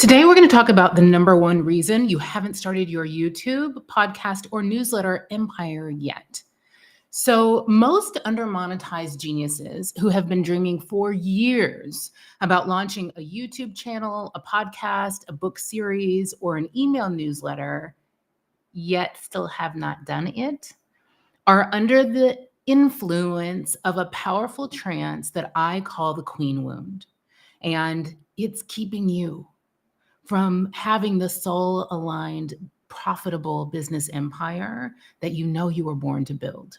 Today, we're going to talk about the number one reason you haven't started your YouTube, podcast, or newsletter empire yet. So most under-monetized geniuses who have been dreaming for years about launching a YouTube channel, a podcast, a book series, or an email newsletter, yet still have not done it, are under the influence of a powerful trance that I call the queen wound. And it's keeping you from having the soul-aligned, profitable business empire that you know you were born to build.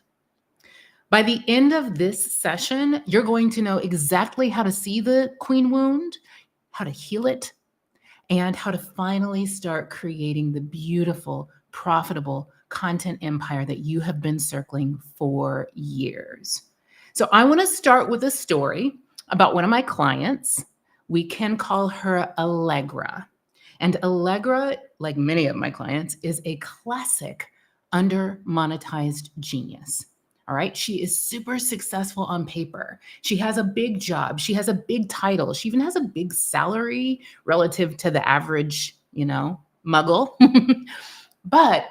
By the end of this session, you're going to know exactly how to see the queen wound, how to heal it, and how to finally start creating the beautiful, profitable content empire that you have been circling for years. So I want to start with a story about one of my clients. We can call her Allegra. And Allegra, like many of my clients, is a classic under-monetized genius. All right. She is super successful on paper. She has a big job. She has a big title. She even has a big salary relative to the average, muggle. But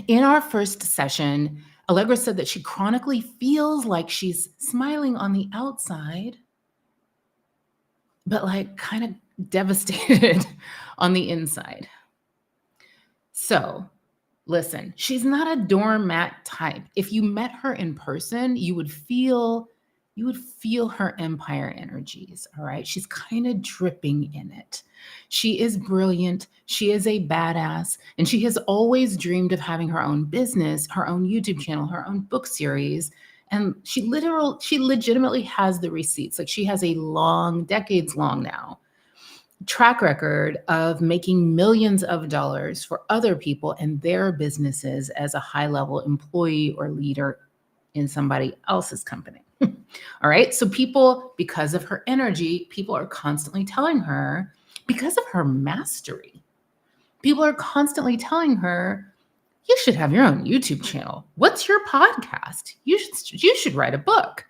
in our first session, Allegra said that she chronically feels like she's smiling on the outside, but like kind of devastated on the inside. So listen, she's not a doormat type. If you met her in person, you would feel her empire energies. All right. She's kind of dripping in it. She is brilliant. She is a badass. And she has always dreamed of having her own business, her own YouTube channel, her own book series. And she legitimately has the receipts. Like she has a decades long now, track record of making millions of dollars for other people and their businesses as a high-level employee or leader in somebody else's company. All right. So because of her energy, people are constantly telling her, because of her mastery, people are constantly telling her, you should have your own YouTube channel. What's your podcast? You should write a book.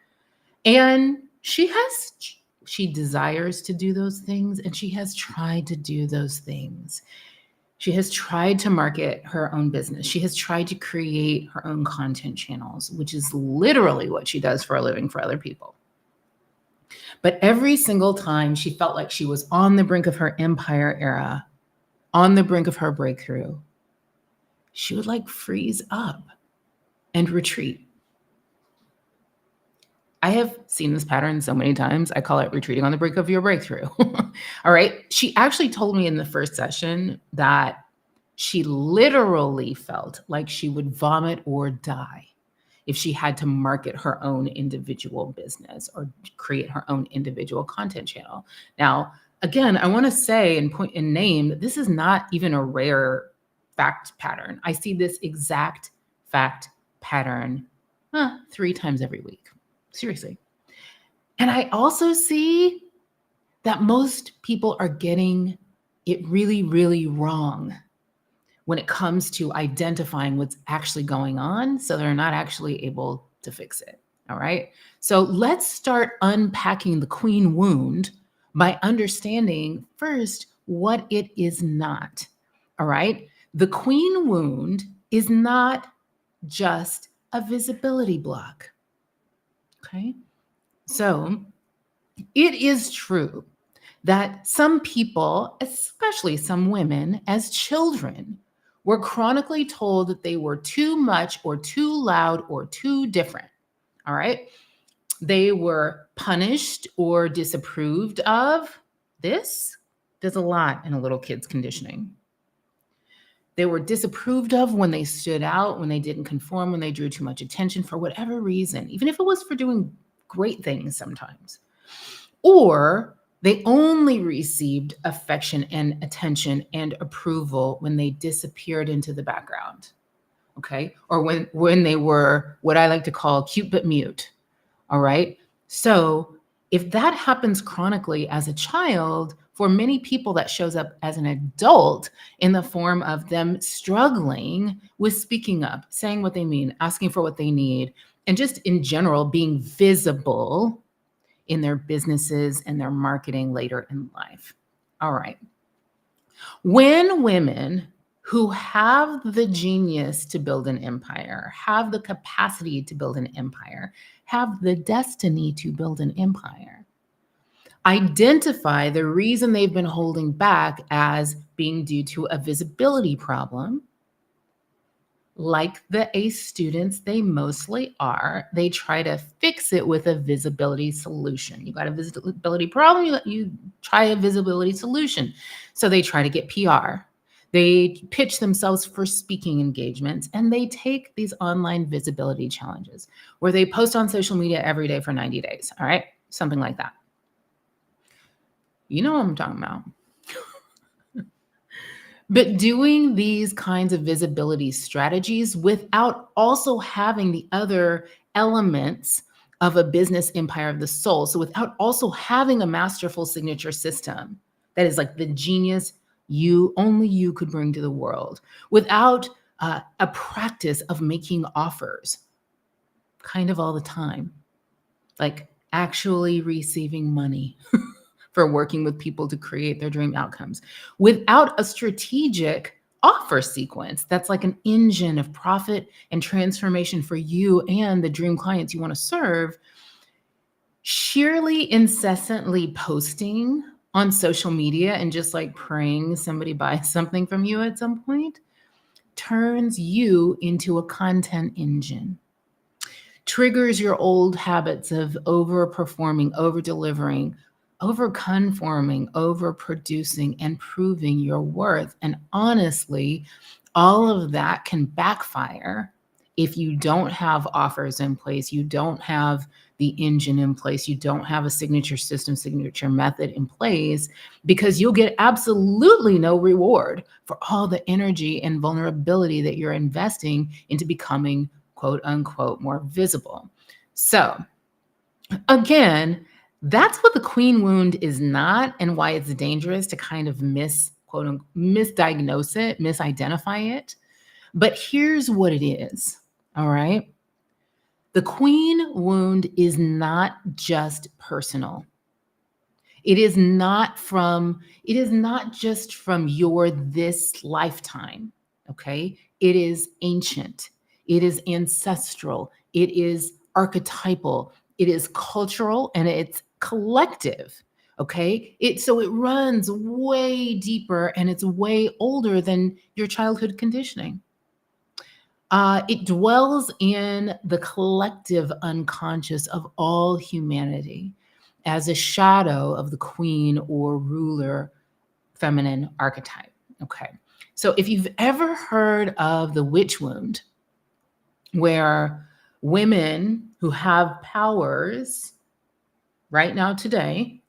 And she desires to do those things, and she has tried to do those things. She has tried to market her own business. She has tried to create her own content channels, which is literally what she does for a living for other people. But every single time she felt like she was on the brink of her empire era, on the brink of her breakthrough, she would like freeze up and retreat. I have seen this pattern so many times. I call it retreating on the brink of your breakthrough. All right. She actually told me in the first session that she literally felt like she would vomit or die if she had to market her own individual business or create her own individual content channel. Now, again, I want to say and point and name, this is not even a rare fact pattern. I see this exact fact pattern 3 times every week. Seriously. And I also see that most people are getting it really, really wrong when it comes to identifying what's actually going on. So they're not actually able to fix it. All right. So let's start unpacking the queen wound by understanding first what it is not. All right. The queen wound is not just a visibility block. Okay. So it is true that some people, especially some women, as children, were chronically told that they were too much or too loud or too different. All right. They were punished or disapproved of. This does a lot in a little kid's conditioning. They were disapproved of when they stood out, when they didn't conform, when they drew too much attention for whatever reason, even if it was for doing great things sometimes. Or they only received affection and attention and approval when they disappeared into the background. Okay. Or when they were what I like to call cute but mute. All right. So if that happens chronically as a child, for many people that shows up as an adult in the form of them struggling with speaking up, saying what they mean, asking for what they need, and just in general being visible in their businesses and their marketing later in life. All right. When women who have the genius to build an empire, have the capacity to build an empire, have the destiny to build an empire, identify the reason they've been holding back as being due to a visibility problem, like the ACE students they mostly are, they try to fix it with a visibility solution. You got a visibility problem, you try a visibility solution. So they try to get PR. They pitch themselves for speaking engagements, and they take these online visibility challenges where they post on social media every day for 90 days. All right, something like that. You know what I'm talking about. But doing these kinds of visibility strategies without also having the other elements of a business empire of the soul. So without also having a masterful signature system that is like the genius only you could bring to the world, without a practice of making offers kind of all the time, like actually receiving money for working with people to create their dream outcomes, without a strategic offer sequence that's like an engine of profit and transformation for you and the dream clients you want to serve. Sheerly incessantly posting on social media and just like praying somebody buys something from you at some point turns you into a content engine, triggers your old habits of overperforming, over-delivering, over-conforming, over-producing, and proving your worth. And honestly, all of that can backfire if you don't have offers in place, you don't have the engine in place, you don't have a signature system, signature method in place, because you'll get absolutely no reward for all the energy and vulnerability that you're investing into becoming quote unquote more visible. So again, that's what the queen wound is not, and why it's dangerous to kind of misdiagnose it, misidentify it. But here's what it is. All right. The queen wound is not just personal. It is not just from your this lifetime. Okay. It is ancient. It is ancestral. It is archetypal. It is cultural, and it's collective. Okay. So it runs way deeper, and it's way older than your childhood conditioning. It dwells in the collective unconscious of all humanity as a shadow of the queen or ruler feminine archetype. Okay. So if you've ever heard of the witch wound, where women who have powers right now today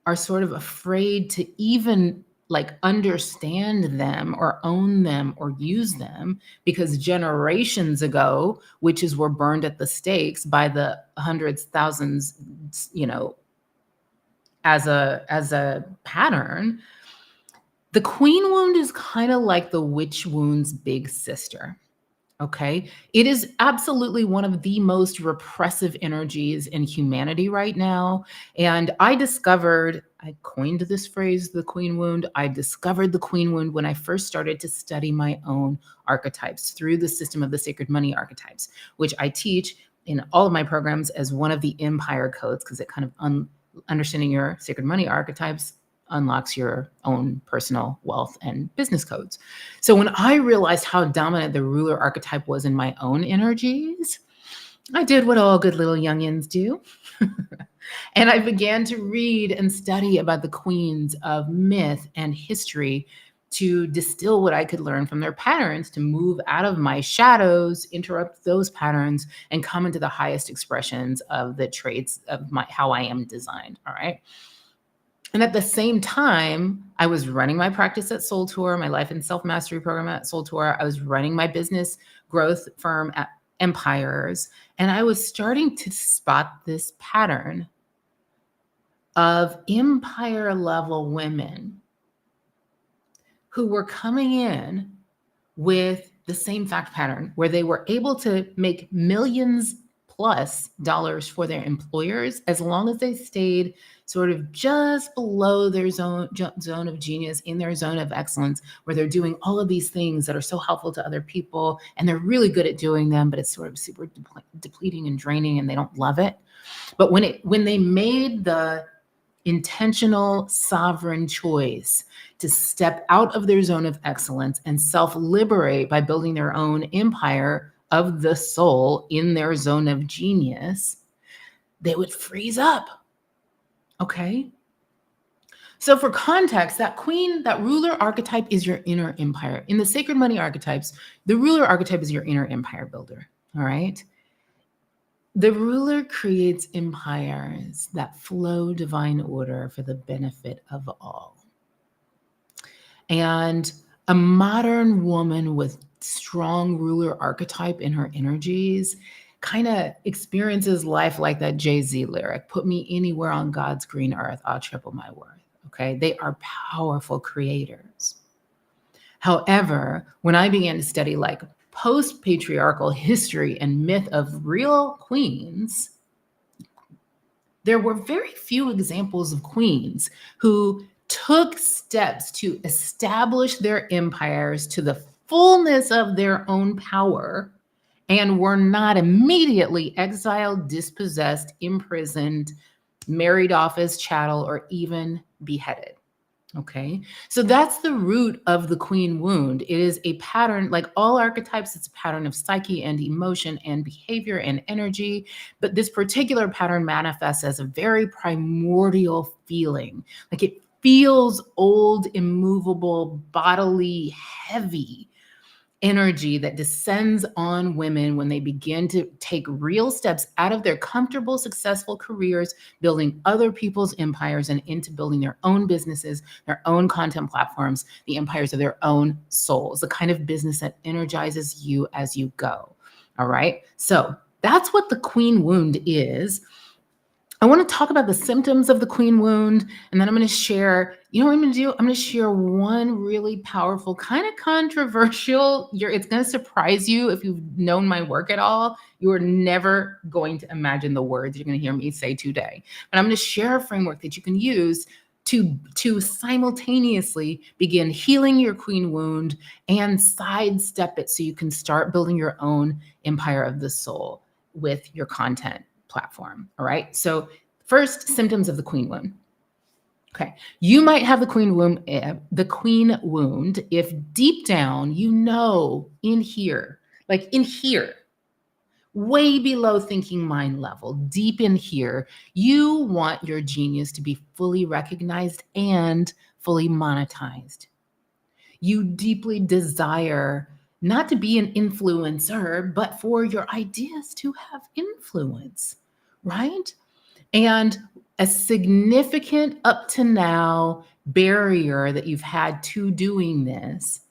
are sort of afraid to even like understand them or own them or use them, because generations ago, witches were burned at the stakes by the hundreds, thousands, as a pattern. The queen wound is kind of like the witch wound's big sister. Okay. It is absolutely one of the most repressive energies in humanity right now. And I coined this phrase, the queen wound. I discovered the queen wound when I first started to study my own archetypes through the system of the sacred money archetypes, which I teach in all of my programs as one of the empire codes, because it kind of understanding your sacred money archetypes unlocks your own personal wealth and business codes. So when I realized how dominant the ruler archetype was in my own energies, I did what all good little youngins do. And I began to read and study about the queens of myth and history to distill what I could learn from their patterns, to move out of my shadows, interrupt those patterns, and come into the highest expressions of the traits of how I am designed. All right. And at the same time, I was running my practice at Soul Tour, my life and self-mastery program at Soul Tour. I was running my business growth firm at Empires. And I was starting to spot this pattern of empire level women who were coming in with the same fact pattern, where they were able to make millions plus dollars for their employers as long as they stayed sort of just below their zone of genius, in their zone of excellence, where they're doing all of these things that are so helpful to other people and they're really good at doing them, but it's sort of super depleting and draining and they don't love it. But when they made the intentional sovereign choice to step out of their zone of excellence and self-liberate by building their own empire of the soul in their zone of genius, they would freeze up. Okay. So for context, that queen, that ruler archetype is your inner empire. In the sacred money archetypes, the ruler archetype is your inner empire builder. All right. The ruler creates empires that flow divine order for the benefit of all. And a modern woman with strong ruler archetype in her energies kind of experiences life like that Jay-Z lyric, put me anywhere on God's green earth, I'll triple my worth. Okay, they are powerful creators. However, when I began to study like post-patriarchal history and myth of real queens, there were very few examples of queens who took steps to establish their empires to the fullness of their own power and were not immediately exiled, dispossessed, imprisoned, married off as chattel, or even beheaded. Okay, so that's the root of the queen wound. It is a pattern, like all archetypes, it's a pattern of psyche and emotion and behavior and energy. But this particular pattern manifests as a very primordial feeling. Like it feels old, immovable, bodily, heavy energy that descends on women when they begin to take real steps out of their comfortable, successful careers, building other people's empires and into building their own businesses, their own content platforms, the empires of their own souls, the kind of business that energizes you as you go. All right. So that's what the queen wound is. I want to talk about the symptoms of the queen wound, and then I'm going to share, you know what I'm going to do? I'm going to share one really powerful, kind of controversial, it's going to surprise you if you've known my work at all. You are never going to imagine the words you're going to hear me say today. But I'm going to share a framework that you can use to simultaneously begin healing your queen wound and sidestep it so you can start building your own empire of the soul with your content platform. All right. So first, symptoms of the queen wound. Okay. You might have the queen wound if deep down, you know, in here, way below thinking mind level, deep in here, you want your genius to be fully recognized and fully monetized. You deeply desire not to be an influencer, but for your ideas to have influence, right? And a significant up to now barrier that you've had to doing this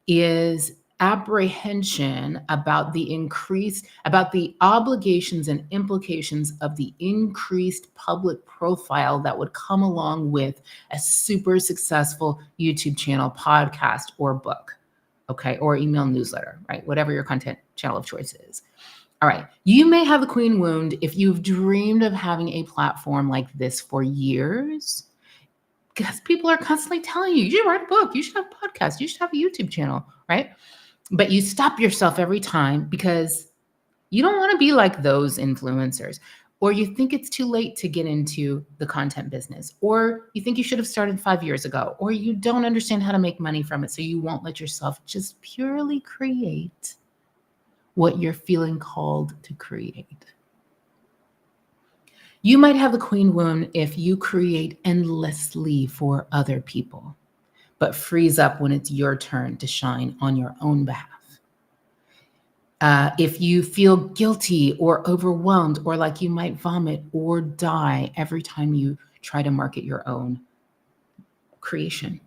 is apprehension about the obligations and implications of the increased public profile that would come along with a super successful YouTube channel, podcast, or book. Okay, or email newsletter, right? Whatever your content channel of choice is. All right, you may have the queen wound if you've dreamed of having a platform like this for years, because people are constantly telling you, you should write a book, you should have a podcast, you should have a YouTube channel, right? But you stop yourself every time because you don't want to be like those influencers, or you think it's too late to get into the content business, or you think you should have started 5 years ago, or you don't understand how to make money from it, so you won't let yourself just purely create what you're feeling called to create. You might have the queen wound if you create endlessly for other people, but freeze up when it's your turn to shine on your own behalf. If you feel guilty or overwhelmed, or like you might vomit or die every time you try to market your own creation.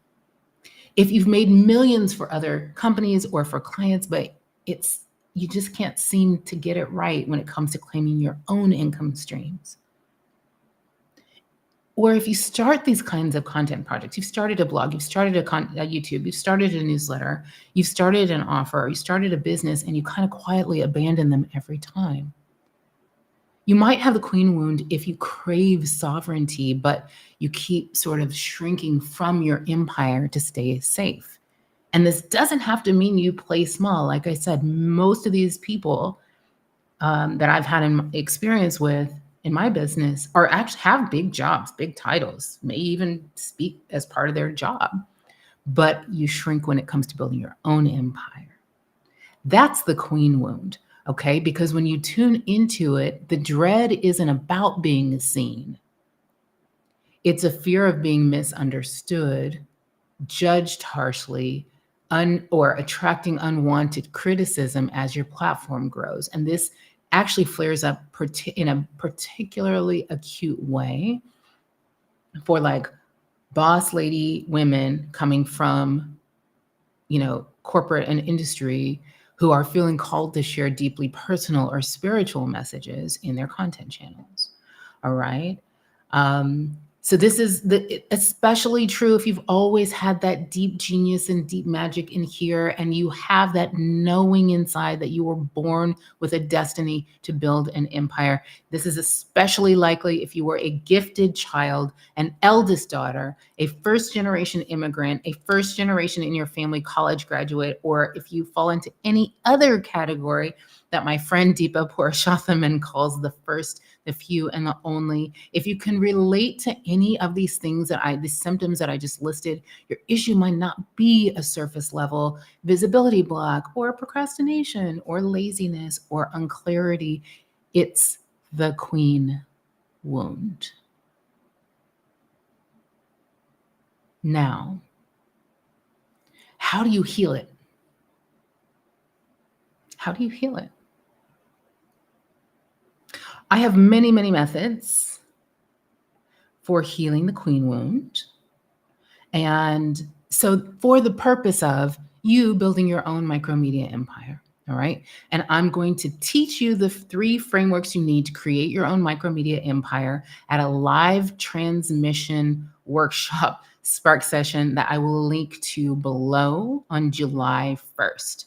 If you've made millions for other companies or for clients, but you just can't seem to get it right when it comes to claiming your own income streams. Or if you start these kinds of content projects, you've started a blog, you've started a YouTube, you've started a newsletter, you've started an offer, you started a business, and you kind of quietly abandon them every time. You might have the queen wound if you crave sovereignty, but you keep sort of shrinking from your empire to stay safe. And this doesn't have to mean you play small. Like I said, most of these people that I've had experience with in my business are actually have big jobs, big titles, may even speak as part of their job, but you shrink when it comes to building your own empire. That's the queen wound, okay? Because when you tune into it, the dread isn't about being seen. It's a fear of being misunderstood, judged harshly, or attracting unwanted criticism as your platform grows. And this actually flares up in a particularly acute way for like boss lady women coming from, corporate and industry who are feeling called to share deeply personal or spiritual messages in their content channels. All right. So this is especially true if you've always had that deep genius and deep magic in here, and you have that knowing inside that you were born with a destiny to build an empire. This is especially likely if you were a gifted child, an eldest daughter, a first-generation immigrant, a first-generation in your family college graduate, or if you fall into any other category that my friend Deepa Purushothaman calls the first, the few, and the only. If you can relate to any of these things the symptoms that I just listed, your issue might not be a surface level visibility block or procrastination or laziness or unclarity. It's the queen wound. Now, how do you heal it? How do you heal it? I have many, many methods for healing the queen wound. And so for the purpose of you building your own micromedia empire, all right? And I'm going to teach you the 3 frameworks you need to create your own micromedia empire at a live transmission workshop spark session that I will link to below on July 1st.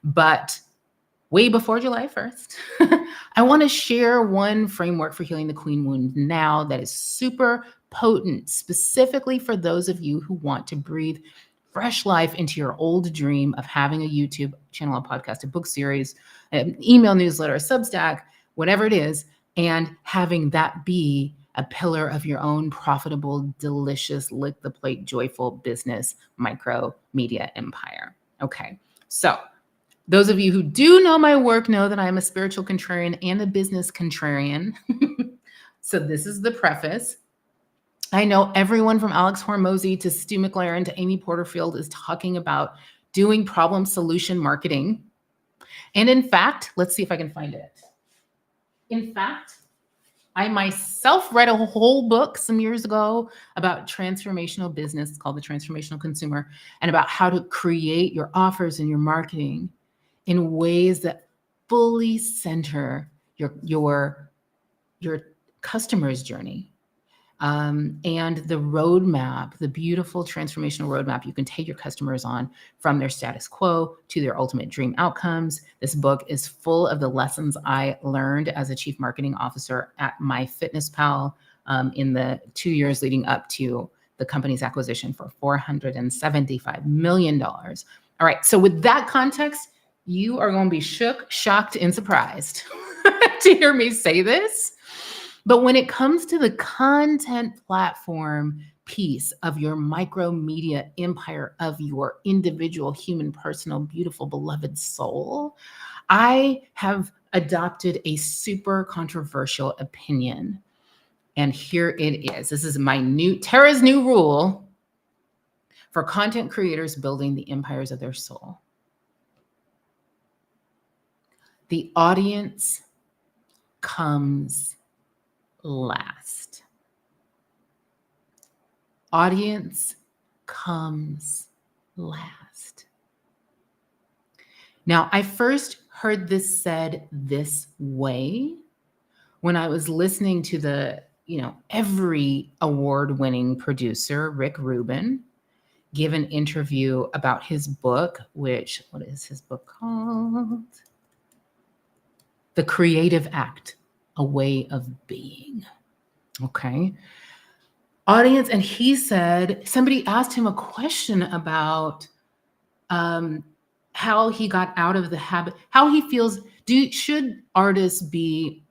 But way before July 1st, I want to share one framework for healing the queen wound now that is super potent, specifically for those of you who want to breathe fresh life into your old dream of having a YouTube channel, a podcast, a book series, an email newsletter, a Substack, whatever it is, and having that be a pillar of your own profitable, delicious, lick the plate, joyful business micro media empire. Okay, so those of you who do know my work know that I am a spiritual contrarian and a business contrarian. So this is the preface. I know everyone from Alex Hormozy to Stu McLaren to Amy Porterfield is talking about doing problem solution marketing. And in fact, let's see if I can find it. In fact, I myself read a whole book some years ago about transformational business called The Transformational Consumer, and about how to create your offers and your marketing in ways that fully center your customer's journey. And the roadmap, the beautiful transformational roadmap you can take your customers on from their status quo to their ultimate dream outcomes. This book is full of the lessons I learned as a chief marketing officer at MyFitnessPal in the 2 years leading up to the company's acquisition for $475 million. All right, so with that context, you are going to be shook, shocked, and surprised to hear me say this. But when it comes to the content platform piece of your micro media empire of your individual, human, personal, beautiful, beloved soul, I have adopted a super controversial opinion. And here it is. This is my Tara's new rule for content creators building the empires of their soul. The audience comes last. Audience comes last. Now, I first heard this said this way when I was listening to every award-winning producer, Rick Rubin, give an interview about his book, what is his book called? The Creative Act. a way of being. Okay. Audience, and he said, somebody asked him a question about how he got out of the habit, how he feels. Should artists be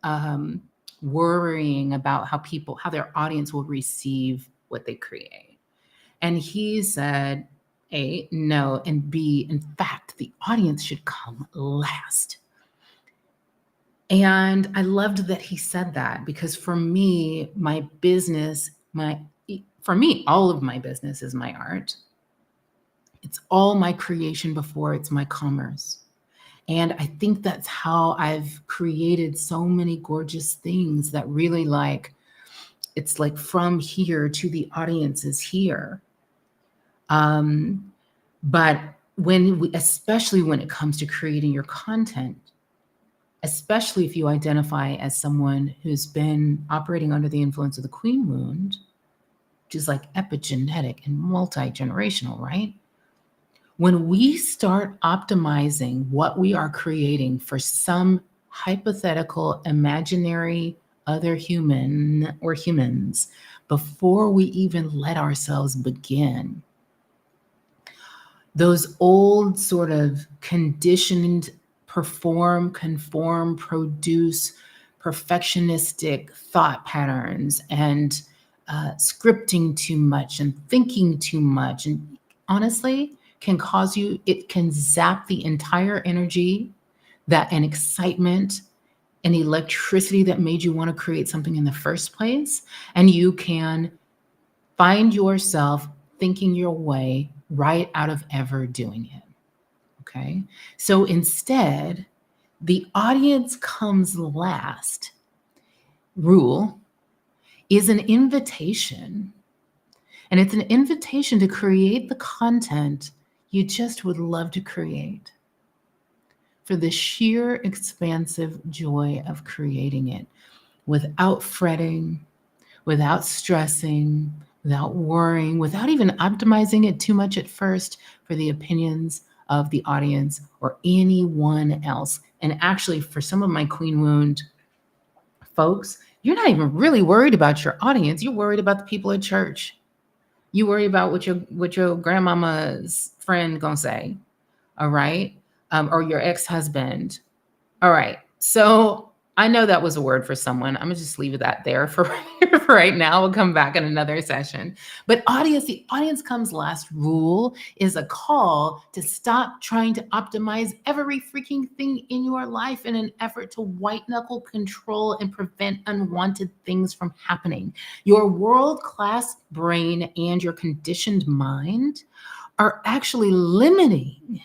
worrying about how their audience will receive what they create? And he said, A, no, and B, in fact, the audience should come last. And I loved that he said that, because for me, my business, all of my business is my art. It's all my creation before it's my commerce. And I think that's how I've created so many gorgeous things that really it's like from here to the audience is here. But especially when it comes to creating your content, especially if you identify as someone who's been operating under the influence of the queen wound, which is like epigenetic and multi-generational, right? When we start optimizing what we are creating for some hypothetical, imaginary other human or humans, before we even let ourselves begin, those old sort of conditioned perform, conform, produce, perfectionistic thought patterns and scripting too much and thinking too much, and honestly, it can zap the entire energy and excitement and electricity that made you want to create something in the first place. And you can find yourself thinking your way right out of ever doing it. Okay. So instead, the audience comes last rule is an invitation. And it's an invitation to create the content you just would love to create, for the sheer expansive joy of creating it without fretting, without stressing, without worrying, without even optimizing it too much at first for the opinions of the audience or anyone else. And actually, for some of my queen wound folks, you're not even really worried about your audience. You're worried about the people at church. You worry about what your grandmama's friend gonna say, all right? Or your ex-husband. All right. So I know that was a word for someone. I'm gonna just leave that there for right now. We'll come back in another session. But the audience comes last rule is a call to stop trying to optimize every freaking thing in your life in an effort to white knuckle control and prevent unwanted things from happening. Your world-class brain and your conditioned mind are actually limiting.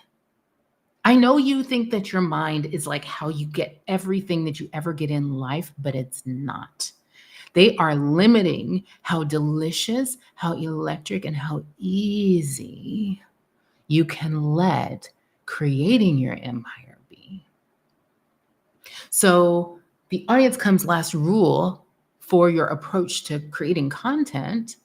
I know you think that your mind is like how you get everything that you ever get in life, but it's not. They are limiting how delicious, how electric, and how easy you can let creating your empire be. So the audience comes last rule for your approach to creating content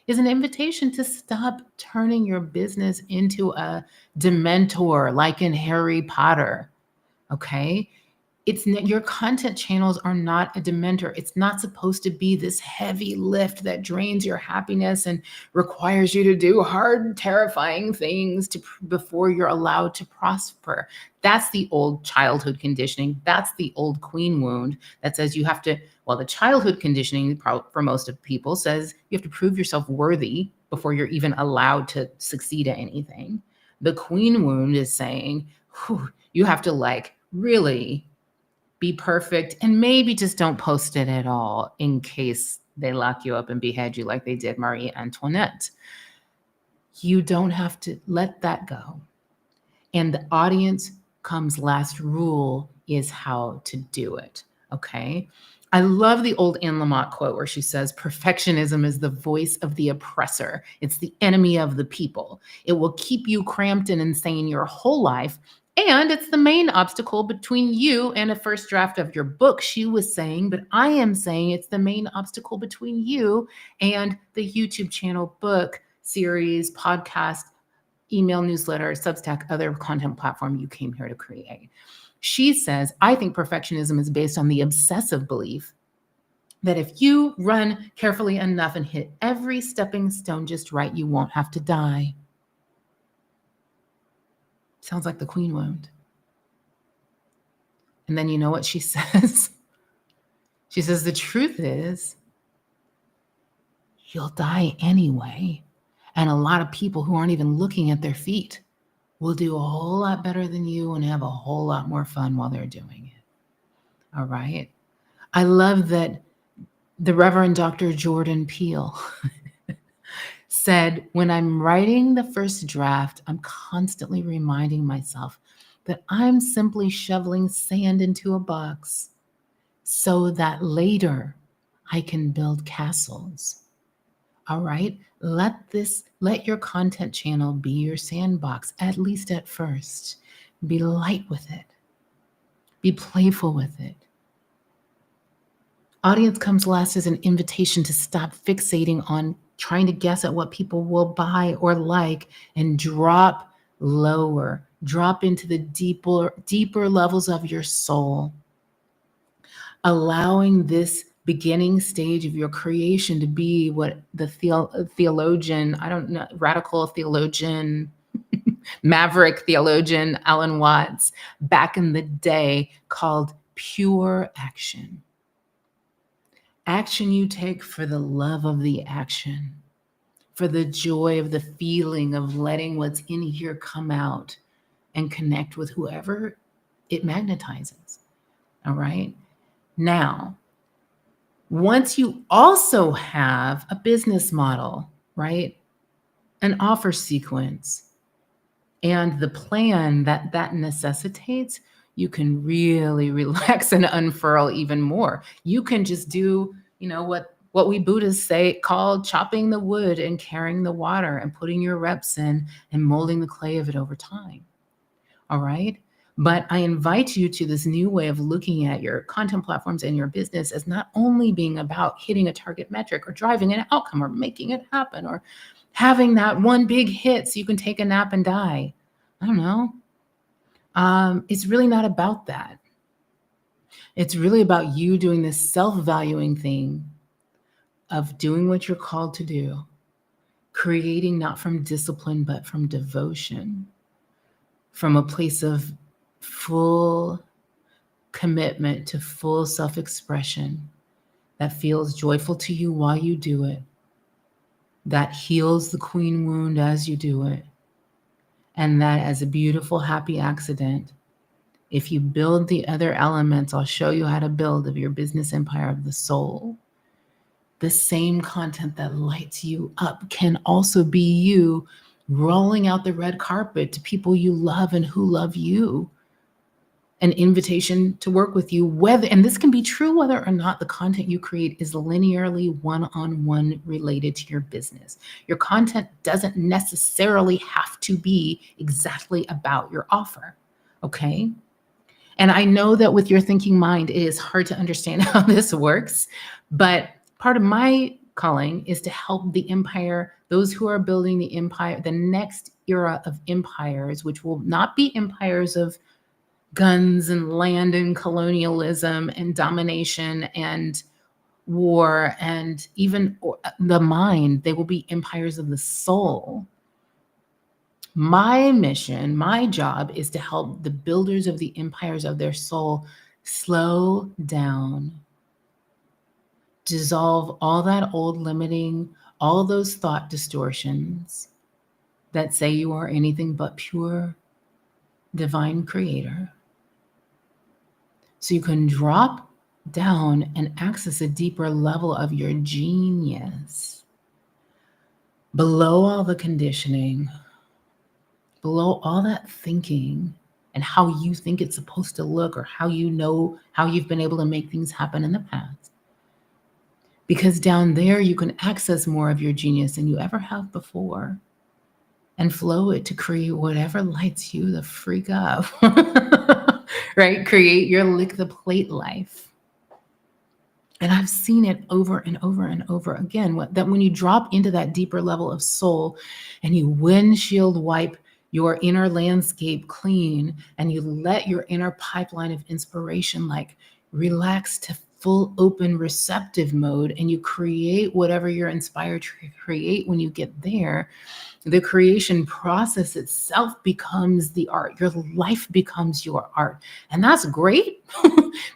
is an invitation to stop turning your business into a dementor like in Harry Potter, okay? Your content channels are not a dementor. It's not supposed to be this heavy lift that drains your happiness and requires you to do hard, terrifying things before you're allowed to prosper. That's the old childhood conditioning. That's the old queen wound that says you have to, the childhood conditioning for most of people says you have to prove yourself worthy before you're even allowed to succeed at anything. The queen wound is saying, you have to really be perfect, and maybe just don't post it at all in case they lock you up and behead you like they did Marie Antoinette. You don't have to let that go. And the audience comes last rule is how to do it, okay? I love the old Anne Lamott quote where she says, perfectionism is the voice of the oppressor. It's the enemy of the people. It will keep you cramped and insane your whole life. And it's the main obstacle between you and a first draft of your book, she was saying, but I am saying it's the main obstacle between you and the YouTube channel, book, series, podcast, email newsletter, Substack, other content platform you came here to create. She says, I think perfectionism is based on the obsessive belief that if you run carefully enough and hit every stepping stone just right, you won't have to die. Sounds like the queen wound. And then you know what she says? She says, the truth is, you'll die anyway. And a lot of people who aren't even looking at their feet will do a whole lot better than you and have a whole lot more fun while they're doing it. All right. I love that the Reverend Dr. Jordan Peele said, when I'm writing the first draft, I'm constantly reminding myself that I'm simply shoveling sand into a box so that later I can build castles. All right, let your content channel be your sandbox, at least at first. Be light with it. Be playful with it. Audience comes last as an invitation to stop fixating on trying to guess at what people will buy or like and drop lower, drop into the deeper levels of your soul. Allowing this beginning stage of your creation to be what the theologian, I don't know, radical theologian, maverick theologian, Alan Watts, back in the day called pure action. Action you take for the love of the action, for the joy of the feeling of letting what's in here come out and connect with whoever it magnetizes. All right. Now, once you also have a business model, right? An offer sequence and the plan that necessitates, you can really relax and unfurl even more. You can just do, what we Buddhists say called chopping the wood and carrying the water and putting your reps in and molding the clay of it over time. All right. But I invite you to this new way of looking at your content platforms and your business as not only being about hitting a target metric or driving an outcome or making it happen or having that one big hit so you can take a nap and die. I don't know. It's really not about that. It's really about you doing this self-valuing thing of doing what you're called to do, creating not from discipline, but from devotion, from a place of full commitment to full self-expression that feels joyful to you while you do it, that heals the queen wound as you do it, and that as a beautiful, happy accident, if you build the other elements I'll show you how to build of your business empire of the soul, the same content that lights you up can also be you rolling out the red carpet to people you love and who love you. An invitation to work with you, and this can be true whether or not the content you create is linearly one-on-one related to your business. Your content doesn't necessarily have to be exactly about your offer, okay? And I know that with your thinking mind, it is hard to understand how this works, but part of my calling is to help the empire, those who are building the empire, the next era of empires, which will not be empires of guns and land and colonialism and domination and war and even the mind. They will be empires of the soul. My mission, my job is to help the builders of the empires of their soul slow down, dissolve all that old limiting, all those thought distortions that say you are anything but pure divine creator. So you can drop down and access a deeper level of your genius below all the conditioning, below all that thinking and how you think it's supposed to look or how you know how you've been able to make things happen in the past. Because down there you can access more of your genius than you ever have before and flow it to create whatever lights you the freak up. Right? Create your lick the plate life. And I've seen it over and over and over again, that when you drop into that deeper level of soul and you windshield wipe your inner landscape clean, and you let your inner pipeline of inspiration like relax to full open receptive mode, and you create whatever you're inspired to create. When you get there, the creation process itself becomes the art. Your life becomes your art. And that's great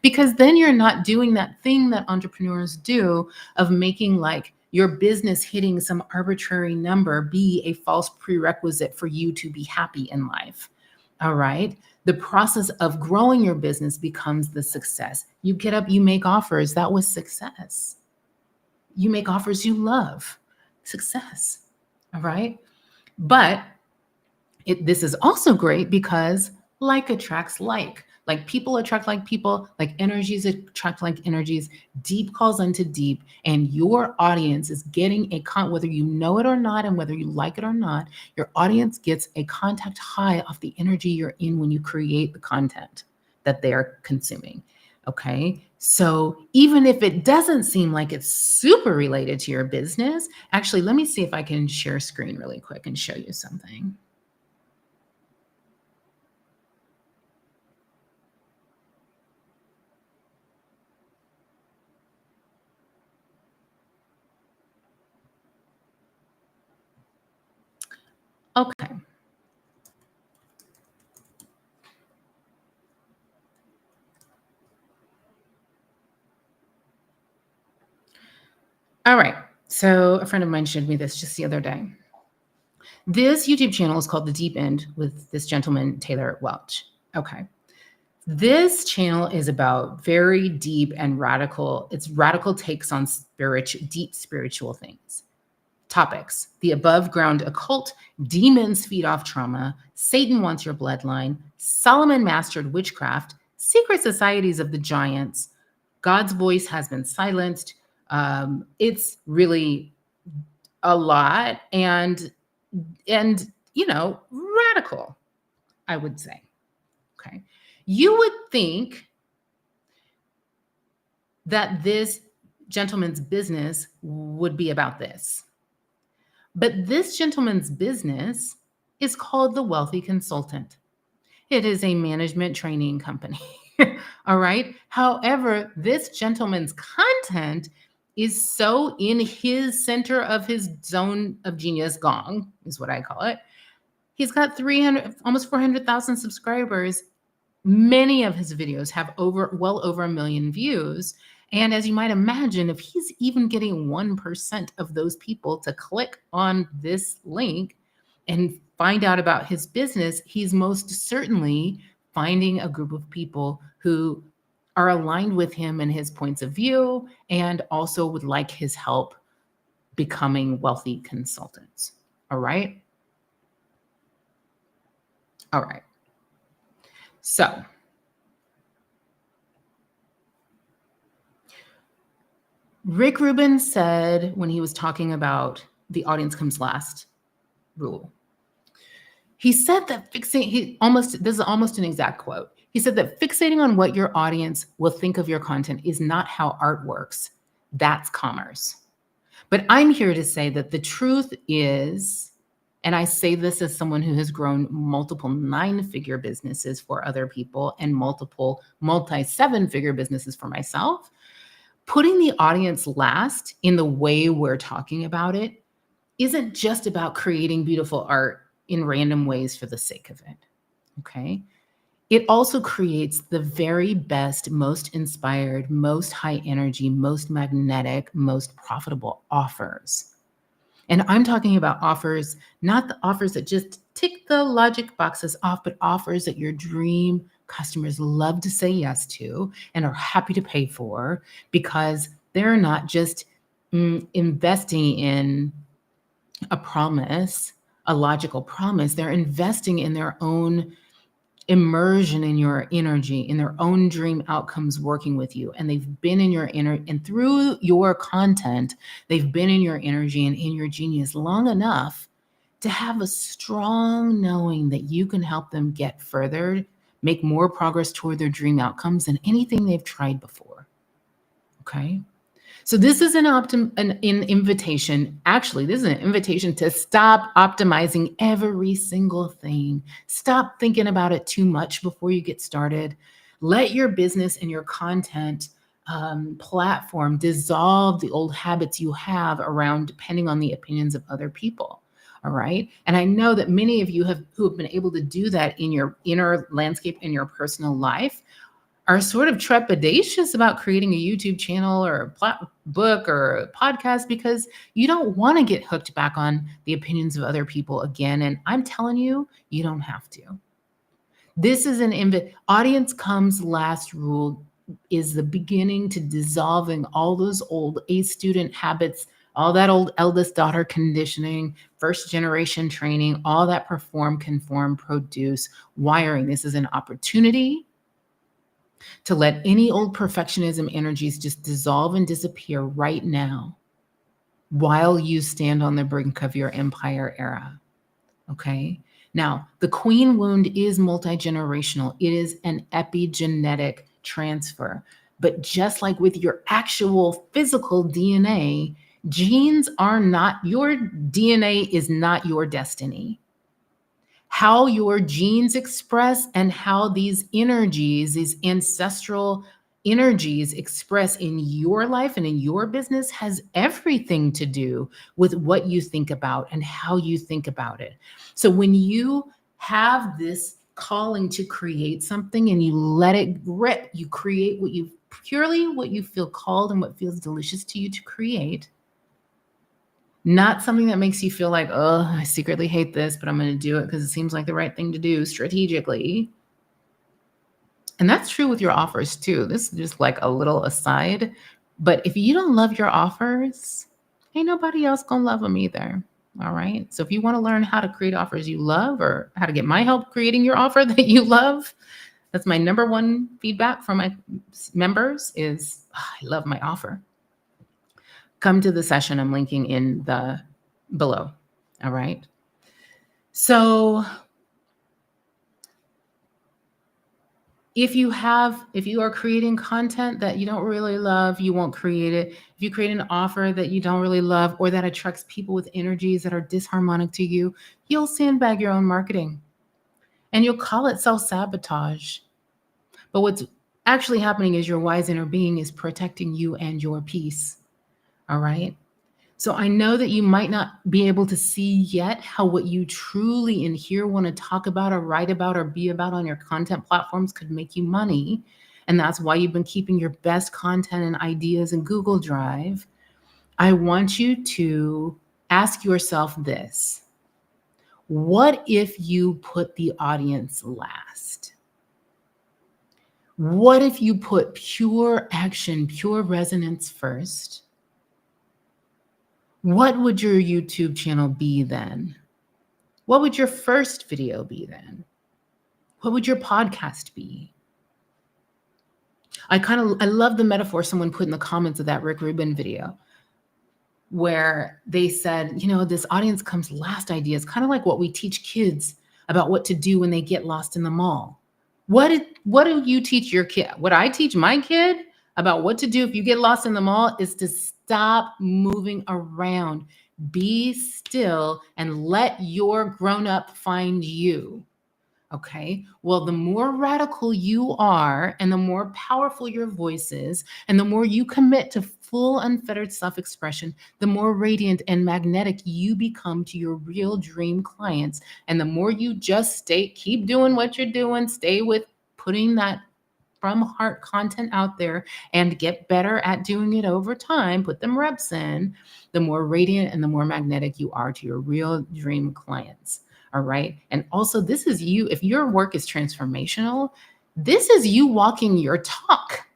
because then you're not doing that thing that entrepreneurs do of making like your business hitting some arbitrary number be a false prerequisite for you to be happy in life. All right. The process of growing your business becomes the success. You get up, you make offers. That was success. You make offers you love. Success. All right. But this is also great because like attracts like people attract like people, like energies attract like energies, deep calls unto deep, and your audience is getting whether you know it or not, and whether you like it or not, your audience gets a contact high off the energy you're in when you create the content that they are consuming. Okay. So even if it doesn't seem like it's super related to your business, actually, let me see if I can share screen really quick and show you something. Okay. All right. So a friend of mine showed me this just the other day. This YouTube channel is called The Deep End with this gentleman, Taylor Welch. Okay. This channel is about very deep and radical. It's radical takes on deep spiritual things. Topics: the above ground occult, demons feed off trauma, Satan wants your bloodline, Solomon mastered witchcraft, secret societies of the giants, God's voice has been silenced. It's really a lot and radical, I would say. Okay. You would think that this gentleman's business would be about this. But this gentleman's business is called The Wealthy Consultant. It is a management training company. All right. However, this gentleman's content is so in his center of his zone of genius gong, is what I call it. He's got almost 400,000 subscribers. Many of his videos have well over 1 million views. And as you might imagine, if he's even getting 1% of those people to click on this link and find out about his business, he's most certainly finding a group of people who are aligned with him and his points of view, and also would like his help becoming wealthy consultants. All right. All right. So Rick Rubin said when he was talking about the audience comes last rule, he said that this is almost an exact quote. He said that fixating on what your audience will think of your content is not how art works. That's commerce. But I'm here to say that the truth is, and I say this as someone who has grown multiple 9-figure businesses for other people and multiple multi-7-figure businesses for myself, putting the audience last in the way we're talking about it isn't just about creating beautiful art in random ways for the sake of it. Okay. It also creates the very best, most inspired, most high energy, most magnetic, most profitable offers. And I'm talking about offers, not the offers that just tick the logic boxes off, but offers that your dream customers love to say yes to and are happy to pay for, because they're not just investing in a promise, a logical promise. They're investing in their own immersion in your energy, in their own dream outcomes working with you. And they've been in your and through your content, they've been in your energy and in your genius long enough to have a strong knowing that you can help them get further, make more progress toward their dream outcomes than anything they've tried before. Okay. So this is an invitation. Actually, this is an invitation to stop optimizing every single thing. Stop thinking about it too much before you get started. Let your business and your content platform dissolve the old habits you have around depending on the opinions of other people. All right. And I know that many of you who have been able to do that in your inner landscape in your personal life are sort of trepidatious about creating a YouTube channel or a book or a podcast because you don't want to get hooked back on the opinions of other people again. And I'm telling you, you don't have to. This is audience comes last rule is the beginning to dissolving all those old A student habits, all that old eldest daughter conditioning, first generation training, all that perform, conform, produce, wiring. This is an opportunity to let any old perfectionism energies just dissolve and disappear right now while you stand on the brink of your empire era. Okay. Now, the queen wound is multi-generational. It is an epigenetic transfer. But just like with your actual physical DNA, genes are not, your DNA is not your destiny. How your genes express and how these energies, these ancestral energies express in your life and in your business has everything to do with what you think about and how you think about it. So when you have this calling to create something and you let it rip, you create what you feel called and what feels delicious to you to create. Not something that makes you feel like, oh, I secretly hate this, but I'm going to do it because it seems like the right thing to do strategically. And that's true with your offers too. This is just like a little aside. But if you don't love your offers, ain't nobody else going to love them either. All right. So if you want to learn how to create offers you love or how to get my help creating your offer that you love, that's my number one feedback from my members is, I love my offer. Come to the session I'm linking in the below. All right. So if you are creating content that you don't really love, you won't create it. If you create an offer that you don't really love or that attracts people with energies that are disharmonic to you, you'll sandbag your own marketing and you'll call it self-sabotage. But what's actually happening is your wise inner being is protecting you and your peace. All right. So I know that you might not be able to see yet how what you truly in here want to talk about or write about or be about on your content platforms could make you money. And that's why you've been keeping your best content and ideas in Google Drive. I want you to ask yourself this. What if you put the audience last? What if you put pure action, pure resonance first? What would your YouTube channel be then? What would your first video be then? What would your podcast be? I love the metaphor someone put in the comments of that Rick Rubin video where they said, this audience comes last idea. It's kind of like what we teach kids about what to do when they get lost in the mall. What do you teach your kid? What I teach my kid about what to do if you get lost in the mall is to stop moving around. Be still and let your grown-up find you. Okay. Well, the more radical you are and the more powerful your voice is, and the more you commit to full unfettered self-expression, the more radiant and magnetic you become to your real dream clients. And the more you just keep doing what you're doing, stay with putting that from heart content out there and get better at doing it over time, put them reps in, the more radiant and the more magnetic you are to your real dream clients. All right. And also, this is you. If your work is transformational, this is you walking your talk.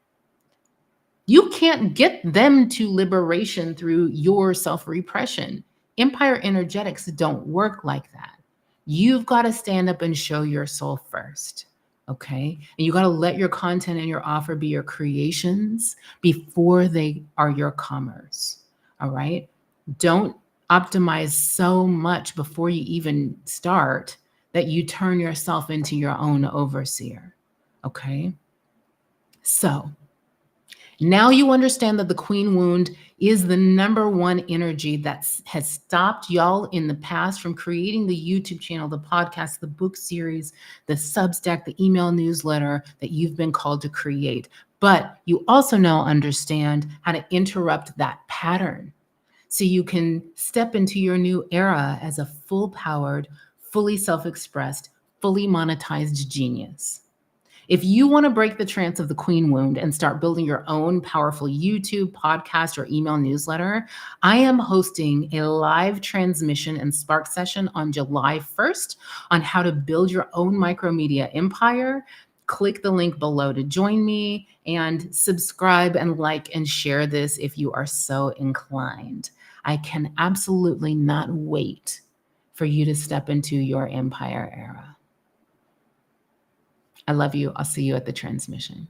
You can't get them to liberation through your self-repression. Empire energetics don't work like that. You've got to stand up and show your soul first. Okay. And you got to let your content and your offer be your creations before they are your commerce. All right. Don't optimize so much before you even start that you turn yourself into your own overseer. Okay. So Now you understand that the queen wound is the number one energy that has stopped y'all in the past from creating the YouTube channel, the podcast, the book series, the Substack, the email newsletter that you've been called to create. But you also now understand how to interrupt that pattern so you can step into your new era as a full-powered, fully self-expressed, fully monetized genius. If you want to break the trance of the queen wound and start building your own powerful YouTube, podcast, or email newsletter, I am hosting a live transmission and spark session on July 1st on how to build your own micromedia empire. Click the link below to join me and subscribe and like and share this if you are so inclined. I can absolutely not wait for you to step into your empire era. I love you. I'll see you at the transmission.